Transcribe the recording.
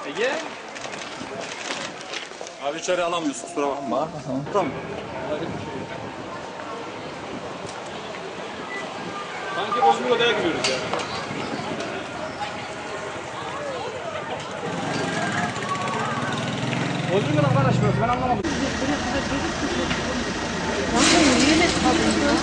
Ege? Abi içeri alamıyorsun, kusura bakma. Tamam. Sanki Bozmur Oda'ya giriyoruz ya. Bozmur Oda arkadaş burası, ben anlamadım. Kanka niye ne kalıyor?